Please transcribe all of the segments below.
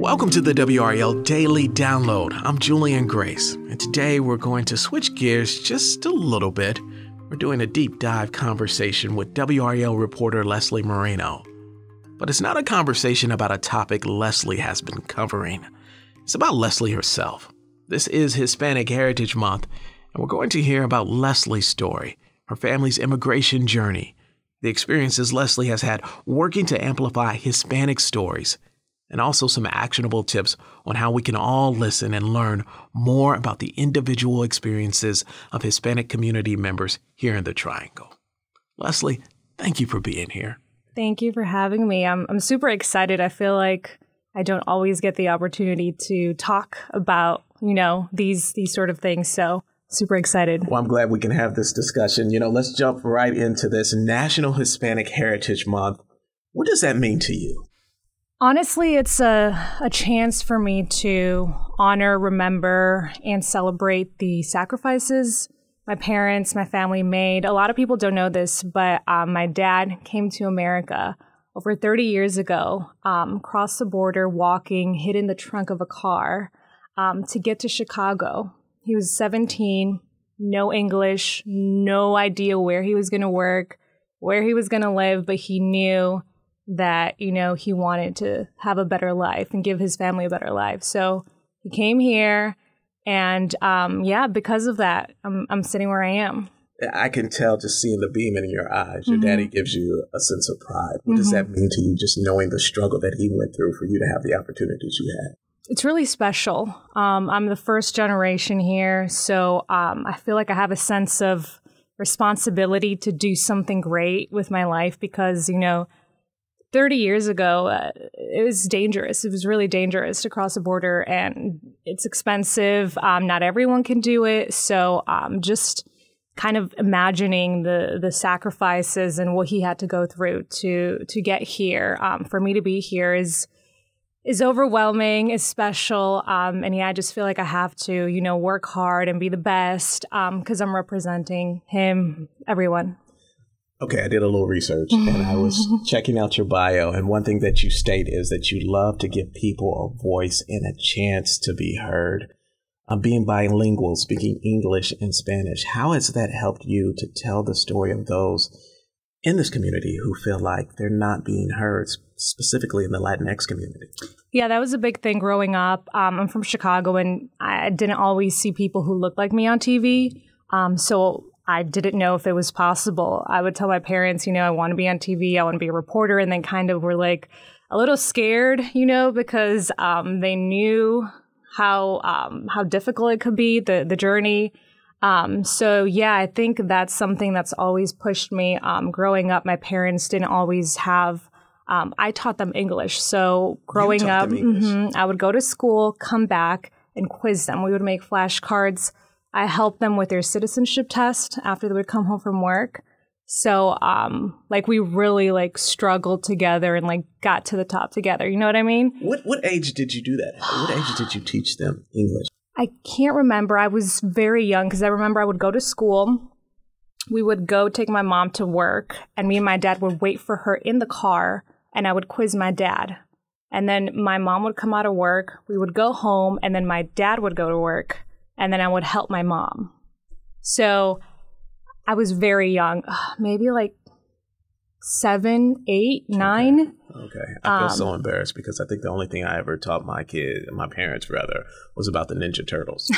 Welcome to the WRAL Daily Download. I'm Julian Grace, and today we're going to switch gears just a little bit. We're doing a deep dive conversation with WRAL reporter Leslie Moreno. But it's not a conversation about a topic Leslie has been covering. It's about Leslie herself. This is Hispanic Heritage Month, and we're going to hear about Leslie's story, her family's immigration journey, the experiences Leslie has had working to amplify Hispanic stories, and also some actionable tips on how we can all listen and learn more about the individual experiences of Hispanic community members here in the Triangle. Leslie, thank you for being here. Thank you for having me. I'm super excited. I feel like I don't always get the opportunity to talk about, these sort of things. So super excited. Well, I'm glad we can have this discussion. Let's jump right into this. National Hispanic Heritage Month. What does that mean to you? Honestly, it's a chance for me to honor, remember, and celebrate the sacrifices my parents, my family made. A lot of people don't know this, but my dad came to America over 30 years ago, crossed the border walking, hid in the trunk of a car to get to Chicago. He was 17, no English, no idea where he was going to work, where he was going to live, but he knew that, he wanted to have a better life and give his family a better life. So he came here, and because of that, I'm sitting where I am. I can tell just seeing the beam in your eyes. Your daddy gives you a sense of pride. What does that mean to you, just knowing the struggle that he went through for you to have the opportunities you had? It's really special. I'm the first generation here, so I feel like I have a sense of responsibility to do something great with my life because, 30 years ago, it was dangerous. It was really dangerous to cross a border, and it's expensive. Not everyone can do it. So just kind of imagining the sacrifices and what he had to go through to get here. For me to be here is overwhelming, is special. And I just feel like I have to, work hard and be the best because I'm representing him, everyone. Okay, I did a little research and I was checking out your bio, and one thing that you state is that you love to give people a voice and a chance to be heard. Being bilingual, speaking English and Spanish, how has that helped you to tell the story of those in this community who feel like they're not being heard, specifically in the Latinx community? Yeah, that was a big thing growing up. I'm from Chicago, and I didn't always see people who looked like me on TV. So I didn't know if it was possible. I would tell my parents, I want to be on TV, I want to be a reporter, and then kind of were like a little scared, because they knew how difficult it could be, the journey. I think that's something that's always pushed me. Growing up, my parents didn't always have, I taught them English. So growing up, I would go to school, come back, and quiz them. We would make flashcards. I helped them with their citizenship test after they would come home from work. So, we really struggled together and got to the top together. You know what I mean? What age did you do that? What age did you teach them English? I can't remember. I was very young because I remember I would go to school. We would go take my mom to work, and me and my dad would wait for her in the car, and I would quiz my dad. And then my mom would come out of work. We would go home, and then my dad would go to work. And then I would help my mom. So I was very young, maybe 7, 8, 9. Okay. I feel so embarrassed because I think the only thing I ever taught my parents was about the Ninja Turtles.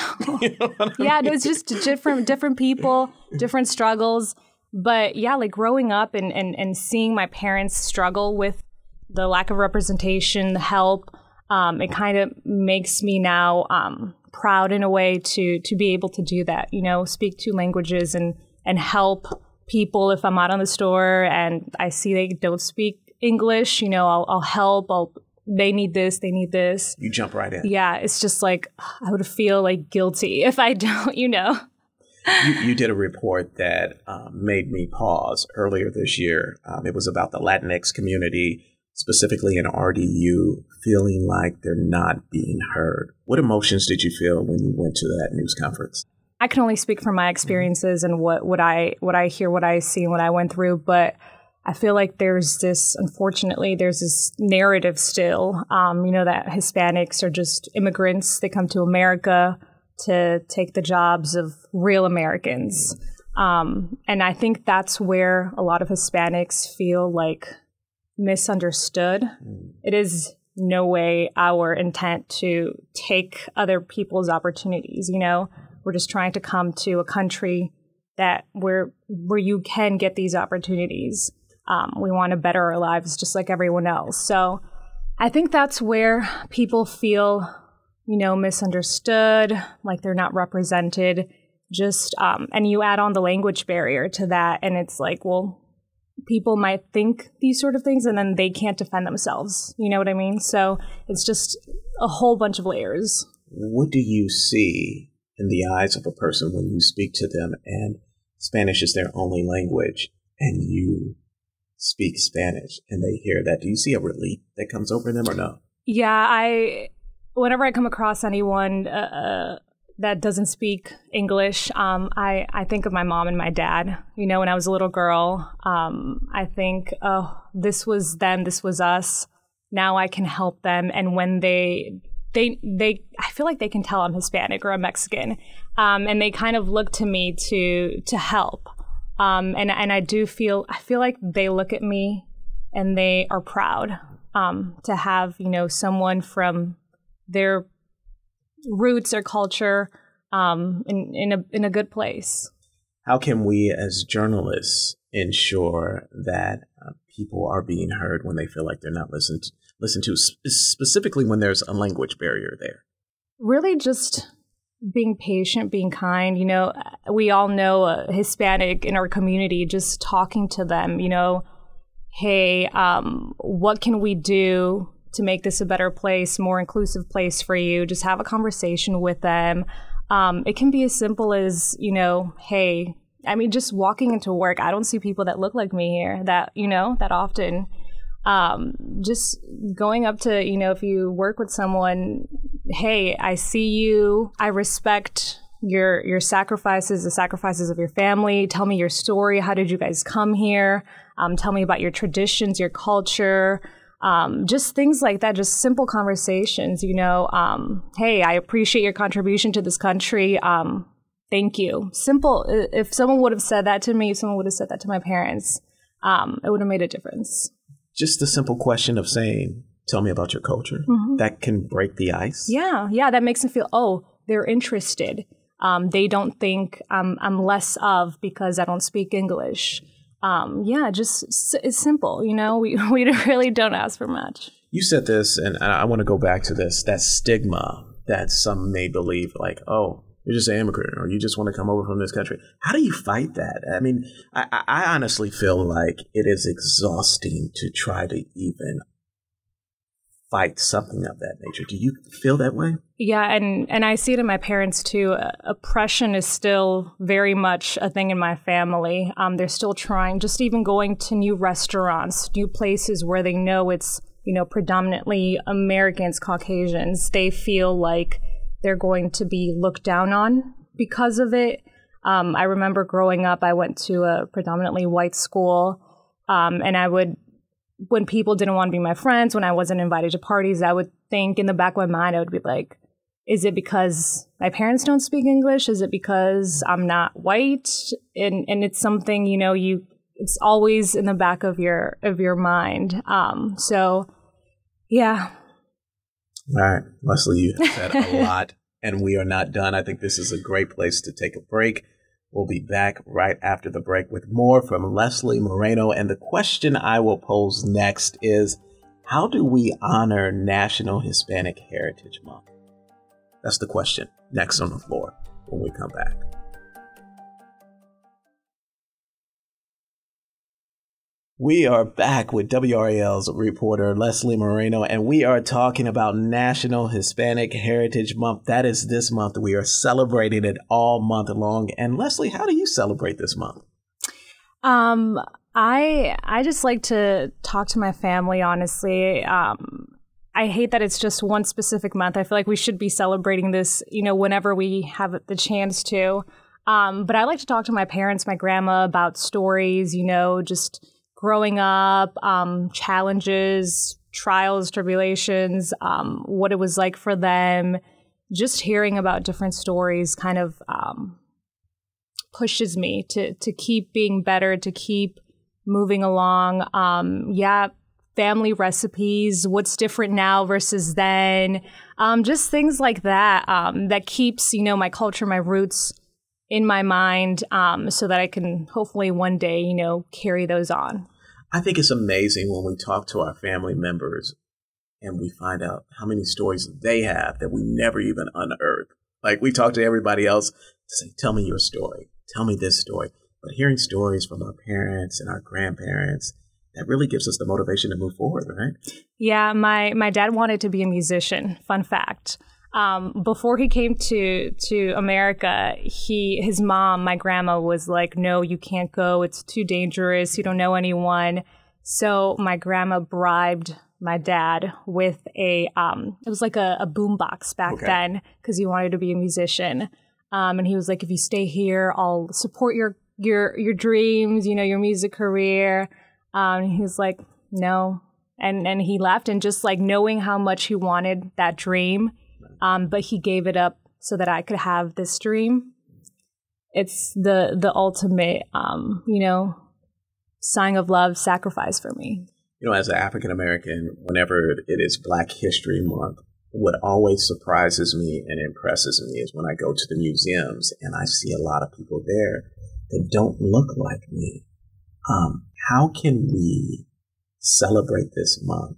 Yeah, it was just different people, different struggles. But growing up and seeing my parents struggle with the lack of representation, the help, it kind of makes me now proud in a way to be able to do that, speak 2 languages and help people if I'm out on the store and I see they don't speak English, I'll help. They need this, they need this. You jump right in. Yeah, it's just I would feel guilty if I don't, You did a report that made me pause earlier this year. It was about the Latinx community, specifically in RDU, feeling like they're not being heard. What emotions did you feel when you went to that news conference? I can only speak from my experiences and what I hear, what I see, and what I went through. But I feel like unfortunately, there's this narrative still, that Hispanics are just immigrants. They come to America to take the jobs of real Americans. And I think that's where a lot of Hispanics feel like misunderstood. It is no way our intent to take other people's opportunities. We're just trying to come to a country where you can get these opportunities. We want to better our lives just like everyone else. So I think that's where people feel, misunderstood, like they're not represented. And you add on the language barrier to that, and it's like, well, people might think these sort of things, and then they can't defend themselves. You know what I mean? So it's just a whole bunch of layers. What do you see in the eyes of a person when you speak to them and Spanish is their only language, and you speak Spanish and they hear that? Do you see a relief that comes over them or no? Yeah, whenever I come across anyone that doesn't speak English, I think of my mom and my dad. When I was a little girl, I think, oh, this was them, this was us. Now I can help them. And when I feel like they can tell I'm Hispanic or I'm Mexican, and they kind of look to me to help. And I feel like they look at me and they are proud to have, someone from their roots or culture in a good place. How can we as journalists ensure that people are being heard when they feel like they're not listened to, specifically when there's a language barrier there? Really just being patient, being kind. We all know a Hispanic in our community, just talking to them, hey, what can we do to make this a better place, more inclusive place for you? Just have a conversation with them. It can be as simple as, hey, just walking into work, I don't see people that look like me here that often. Just going up to, if you work with someone, hey, I see you, I respect your sacrifices, the sacrifices of your family. Tell me your story. How did you guys come here? Tell me about your traditions, your culture. Just things like that, just simple conversations, hey, I appreciate your contribution to this country. Thank you. Simple. If someone would have said that to me, if someone would have said that to my parents, it would have made a difference. Just the simple question of saying, tell me about your culture. Mm-hmm. That can break the ice. Yeah. That makes them feel, oh, they're interested. They don't think I'm less of because I don't speak English. It's simple. We really don't ask for much. You said this, and I want to go back to this, that stigma that some may believe, like, oh, you're just an immigrant or you just want to come over from this country. How do you fight that? I honestly feel like it is exhausting to try to even fight something of that nature. Do you feel that way? Yeah, and I see it in my parents too. Oppression is still very much a thing in my family. They're still trying, just even going to new restaurants, new places where they know it's, predominantly Americans, Caucasians. They feel like they're going to be looked down on because of it. I remember growing up, I went to a predominantly white school, and when people didn't want to be my friends, when I wasn't invited to parties, I would think in the back of my mind, I would be like, is it because my parents don't speak English? Is it because I'm not white? And it's something, it's always in the back of your mind. Yeah. All right, Leslie, you have said a lot, and we are not done. I think this is a great place to take a break. We'll be back right after the break with more from Leslie Moreno. And the question I will pose next is, how do we honor National Hispanic Heritage Month? That's the question next on the floor when we come back. We are back with WRAL's reporter Leslie Moreno, and we are talking about National Hispanic Heritage Month. That is this month. We are celebrating it all month long. And Leslie, how do you celebrate this month? I just like to talk to my family, honestly. I hate that it's just one specific month. I feel like we should be celebrating this, whenever we have the chance to. But I like to talk to my parents, my grandma, about stories, just growing up, challenges, trials, tribulations, what it was like for them. Just hearing about different stories kind of pushes me to keep being better, to keep moving along. Family recipes, what's different now versus then. Just things like that, that keeps, my culture, my roots in my mind, so that I can hopefully one day, carry those on. I think it's amazing when we talk to our family members and we find out how many stories they have that we never even unearthed. Like, we talk to everybody else to say, tell me your story. Tell me this story. But hearing stories from our parents and our grandparents, that really gives us the motivation to move forward, right? Yeah, my dad wanted to be a musician. Fun fact. Before he came to America, his mom, my grandma, was like, no, you can't go. It's too dangerous. You don't know anyone. So my grandma bribed my dad with it was like a boombox back then, because he wanted to be a musician. And he was like, if you stay here, I'll support your dreams, your music career. And he was like, no. And he left, and just like knowing how much he wanted that dream, but he gave it up so that I could have this dream. It's the ultimate, sign of love, sacrifice for me. As an African American, whenever it is Black History Month, what always surprises me and impresses me is when I go to the museums and I see a lot of people there that don't look like me. How can we celebrate this month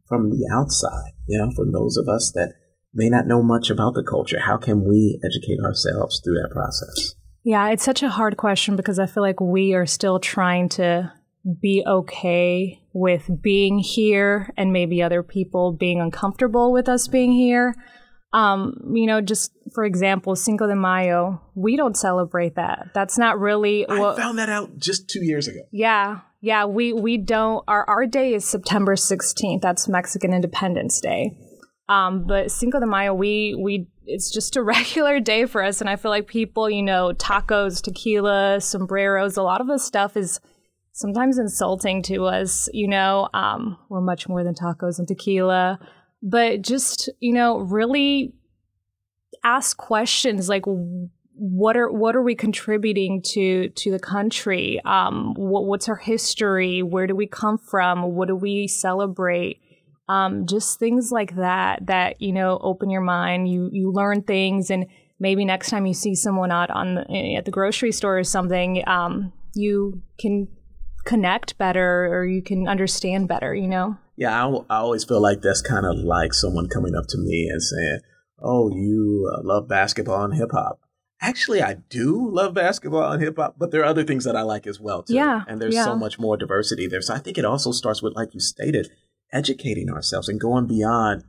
from the outside? For those of us that may not know much about the culture, how can we educate ourselves through that process? Yeah, it's such a hard question, because I feel like we are still trying to be okay with being here, and maybe other people being uncomfortable with us being here. Just for example, Cinco de Mayo, we don't celebrate that. That's not really I found that out just 2 years ago. Yeah, we don't. Our day is September 16th. That's Mexican Independence Day. But Cinco de Mayo, it's just a regular day for us. And I feel like people, tacos, tequila, sombreros, a lot of this stuff is sometimes insulting to us. We're much more than tacos and tequila. But just, really ask questions like, what are we contributing to the country? What's our history? Where do we come from? What do we celebrate? Just things like that, open your mind. You learn things, and maybe next time you see someone out at the grocery store or something, you can connect better, or you can understand better, Yeah, I always feel like that's kind of like someone coming up to me and saying, oh, you love basketball and hip hop. Actually, I do love basketball and hip hop, but there are other things that I like as well, too. Yeah. And there's so much more diversity there. So I think it also starts with, like you stated, educating ourselves and going beyond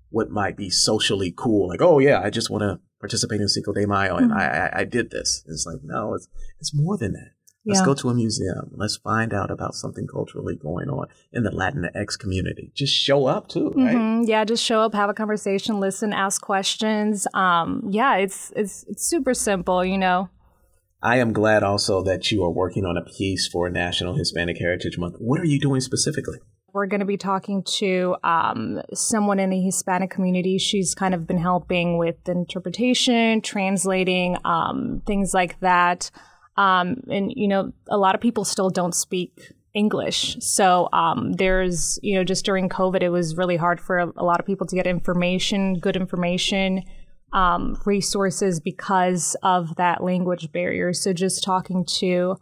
what might be socially cool. Like, oh, yeah, I just want to participate in Cinco de Mayo, and I did this. It's like, no, it's more than that. Let's go to a museum. Let's find out about something culturally going on in the Latinx community. Just show up too, right? Mm-hmm. Yeah, just show up, have a conversation, listen, ask questions. It's super simple, I am glad also that you are working on a piece for National Hispanic Heritage Month. What are you doing specifically? We're going to be talking to someone in the Hispanic community. She's kind of been helping with interpretation, translating, things like that. And, a lot of people still don't speak English. So there's, just during COVID, it was really hard for a lot of people to get information, good information, resources because of that language barrier. So just talking to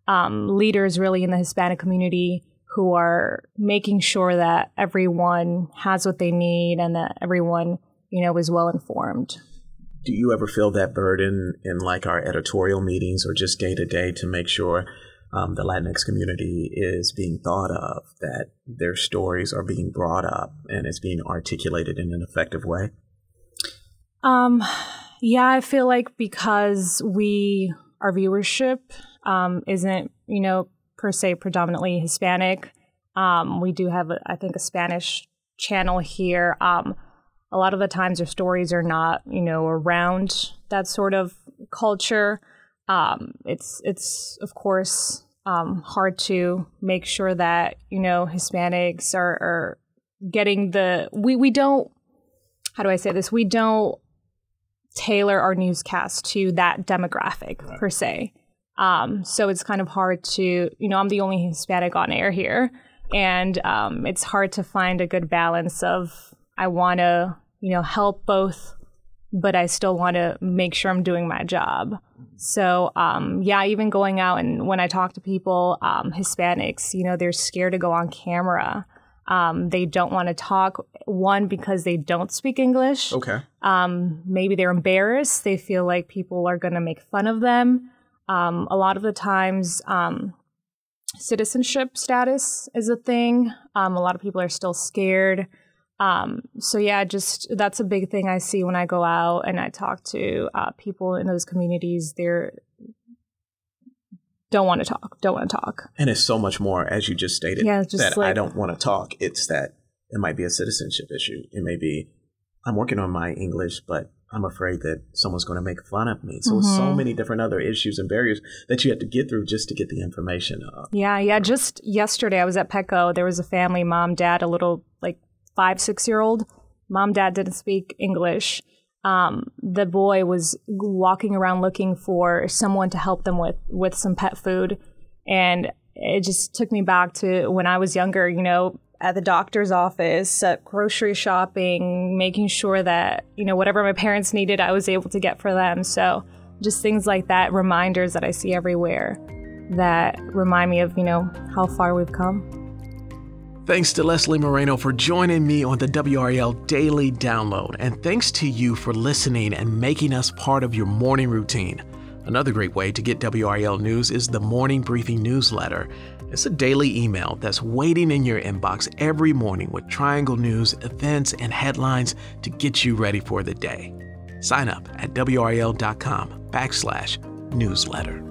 leaders really in the Hispanic community who are making sure that everyone has what they need and that everyone, is well informed. Do you ever feel that burden in like our editorial meetings or just day to day to make sure the Latinx community is being thought of, that their stories are being brought up and it's being articulated in an effective way? Yeah, I feel like because our viewership isn't, per se predominantly Hispanic. We do have, I think, a Spanish channel here. A lot of the times their stories are not, around that sort of culture. It's of course, hard to make sure that, Hispanics are getting we don't, how do I say this? We don't tailor our newscast to that demographic per se. So it's kind of hard to, I'm the only Hispanic on air here. And it's hard to find a good balance of, I want to, help both, but I still want to make sure I'm doing my job. So, even going out and when I talk to people, Hispanics, they're scared to go on camera. They don't want to talk, one, because they don't speak English. Okay. Maybe they're embarrassed. They feel like people are going to make fun of them. A lot of the times, citizenship status is a thing. A lot of people are still scared. Just that's a big thing I see when I go out and I talk to people in those communities. They're don't want to talk. And it's so much more, as you just stated, I don't want to talk. It's that it might be a citizenship issue. It may be, I'm working on my English, but I'm afraid that someone's going to make fun of me. So it's so many different other issues and barriers that you have to get through just to get the information up. Yeah. Just yesterday I was at Petco. There was a family, mom, dad, a little 5-6-year-old. Mom, dad didn't speak English. The boy was walking around looking for someone to help them with some pet food. And it just took me back to when I was younger, at the doctor's office, at grocery shopping, making sure that, whatever my parents needed, I was able to get for them. So just things like that, reminders that I see everywhere that remind me of, how far we've come. Thanks to Leslie Moreno for joining me on the WRAL Daily Download. And thanks to you for listening and making us part of your morning routine. Another great way to get WRAL news is the Morning Briefing newsletter. It's a daily email that's waiting in your inbox every morning with Triangle news, events, and headlines to get you ready for the day. Sign up at WRAL.com/newsletter.